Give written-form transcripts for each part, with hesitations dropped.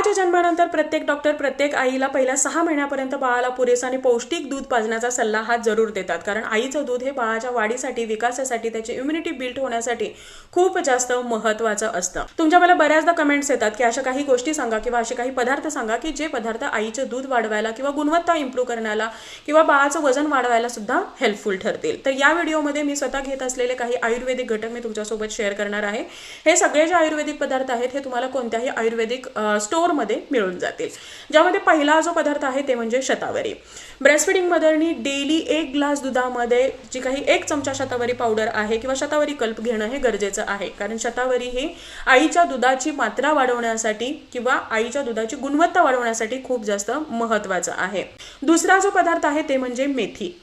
बाळाच्या जन्मानंतर प्रत्येक डॉक्टर प्रत्येक आईला पहिल्या 6 महिन्यापर्यंत बाळाला पुरेसा आणि पौष्टिक दूध पाजण्याचा सल्ला हा जरूर देतात, कारण आईचं दूध हे बाळाच्या वाढीसाठी, विकासासाठी, त्याची इम्युनिटी बिल्ड होण्यासाठी खूप जास्त महत्त्वाचं असतं. तुमच्या मला बऱ्याचदा कमेंट्स येतात की अशा काही गोष्टी सांगा किंवा असे काही पदार्थ सांगा की जे पदार्थ आईचं दूध वाढवायला किंवा गुणवत्ता इम्प्रूव्ह करण्याला किंवा बाळाचं वजन वाढवायला सुद्धा हेल्पफुल ठरतील. तर या व्हिडिओमध्ये मी स्वतः घेत असलेले काही आयुर्वेदिक घटक मी तुमच्यासोबत शेअर करणार आहे. हे सगळे जे आयुर्वेदिक पदार्थ आहेत हे तुम्हाला कोणत्याही आयुर्वेदिक स्टोअरमध्ये मिळून जातील. ज्यामध्ये पहिला जो पदार्थ आहे ते म्हणजे शतावरी. ब्रेस्टफीडिंग मदरनी डेली 1 ग्लास दुधामध्ये जी काही 1 चमचा शतावरी पावडर आहे किंवा शतावरी कल्प घेणं हे गरजेचं आहे, कारण शतावरी ही आईच्या दुधाची मात्रा वाढवण्यासाठी किंवा आईच्या दुधाची गुणवत्ता वाढवण्यासाठी खूप जास्त महत्त्वाचं आहे. दुसरा जो पदार्थ आहे ते म्हणजे मेथी.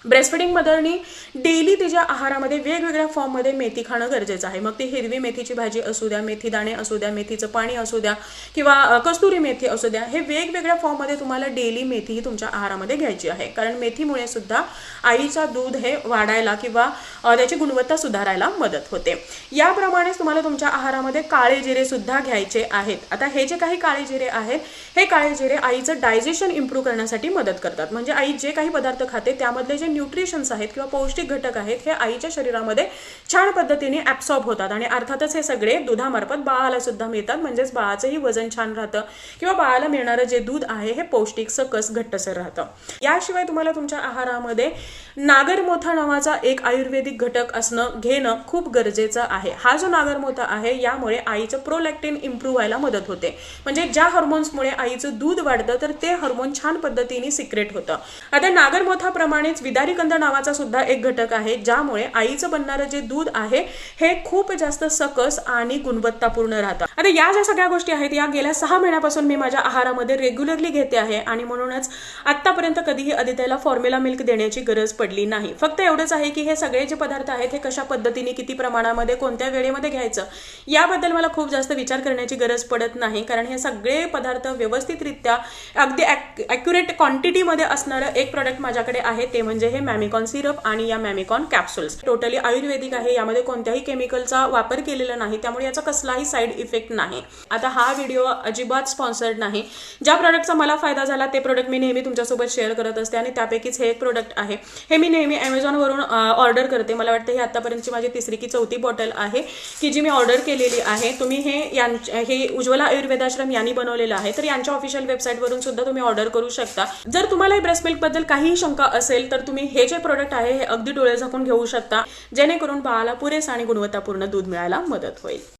ब्रेस्टफीडिंग मदरनी डेली तिच्या आहारामध्ये वेगवेगळ्या फॉर्ममध्ये मेथी खाणं गरजेचं आहे. मग ती हिरवी मेथीची भाजी असू द्या, मेथी दाणे असू द्या, मेथीचं पाणी असू द्या किंवा कस्तुरी मेथी असू द्या, हे वेगवेगळ्या फॉर्ममध्ये तुम्हाला डेली मेथी ही तुमच्या आहारामध्ये घ्यायची आहे, कारण मेथीमुळे सुद्धा आईचा दूध हे वाढायला किंवा त्याची गुणवत्ता सुधारायला मदत होते. याप्रमाणेच तुम्हाला तुमच्या आहारामध्ये काळे जिरे सुद्धा घ्यायचे आहेत. आता हे जे काही काळे जिरे आहेत हे काळे जिरे आईचं डायजेशन इम्प्रूव्ह करण्यासाठी मदत करतात. म्हणजे आई जे काही पदार्थ खाते त्यामधले जे न्यूट्रिशन्स आहेत किंवा पौष्टिक घटक आहेत हे आईच्या शरीरामध्ये छान पद्धतीने ऍब्सॉर्ब होतात आणि अर्थातच हे सगळे दुधामार्फत बाळाला सुद्धा मिळतात. म्हणजेच बाळाचंही वजन छान राहतं किंवा बाळाला मिळणारं जे दूध आहे हे पौष्टिक, सकस, घट्टसर राहतं. याशिवाय तुम्हाला तुमच्या आहारामध्ये नागरमोथा नावाचा एक आयुर्वेदिक घटक घेणं खूप गरजेचं आहे. हा जो नागरमोथा आहे यामुळे आईचं प्रोलॅक्टिन इम्प्रूव्ह व्हायला मदत होते. म्हणजे ज्या हार्मोन्समुळे आईचं दूध वाढतं तर ते हार्मोन छान पद्धतीने सिक्रेट होतं. आता नागरमोथाप्रमाणेच विदारीकंद नावाचा सुद्धा एक घटक आहे, ज्यामुळे आईचं बनणारं जे दूध आहे हे खूप जास्त सकस आणि गुणवत्तापूर्ण राहतं. आता या ज्या सगळ्या गोष्टी आहेत या गेल्या 6 महिन्यापासून मी माझ्या आहारामध्ये रेग्युलरली घेते आहे आणि म्हणूनच आतापर्यंत कधीही आदित्यला फॉर्म्युला मिल्क देण्याची गरज पडली नाही. फक्त एवढंच आहे की हे सगळे जे पदार्थ आहेत हे कशा पद्धतीने, किती प्रमाणामध्ये, कोणत्या वेळेमध्ये घ्यायचं याबद्दल मला खूप जास्त विचार करण्याची गरज पडत नाही, कारण हे सगळे पदार्थ व्यवस्थितरित्या अगदी ॲक्युरेट क्वांटिटीमध्ये असणारं एक प्रोडक्ट माझ्याकडे आहे, ते म्हणजे हे मॅमिकॉन सिरप आणि या मॅमिकॉन कॅप्सूल्स. टोटली आयुर्वेदिक आहे, यामध्ये कोणत्याही केमिकलचा वापर केलेला नाही, त्यामुळे याचा कसलाही साईड इफेक्ट नाही. आता हा व्हिडिओ अजिबात स्पॉन्सर्ड नाही. ज्या प्रोडक्टचा मला फायदा झाला ते प्रोडक्ट मी नेहमी तुमच्यासोबत शेअर करत असते आणि त्यापैकीच हे एक प्रोडक्ट आहे. हे मी नेहमी Amazonवरून ऑर्डर करते. मला वाटतं ही आतापर्यंतची माझी 3री की 4थी बॉटल आहे की जी मी ऑर्डर केलेली आहे. तुम्ही हे उज्ज्वला आयुर्वेदाश्रम यांनी बनवलेलं आहे, तर यांच्या ऑफिशियल वेबसाईटवरून सुद्धा तुम्ही ऑर्डर करू शकता. जर तुम्हाला ब्रेस्ट मिल्क बद्दल काहीही शंका असेल तर तुम्ही हे जे प्रोडक्ट आहे हे अगदी डोळे झाकून घेऊ शकता, जेणेकरून बाळाला पुरेसा आणि गुणवत्तापूर्ण दूध मिळायला मदत होईल.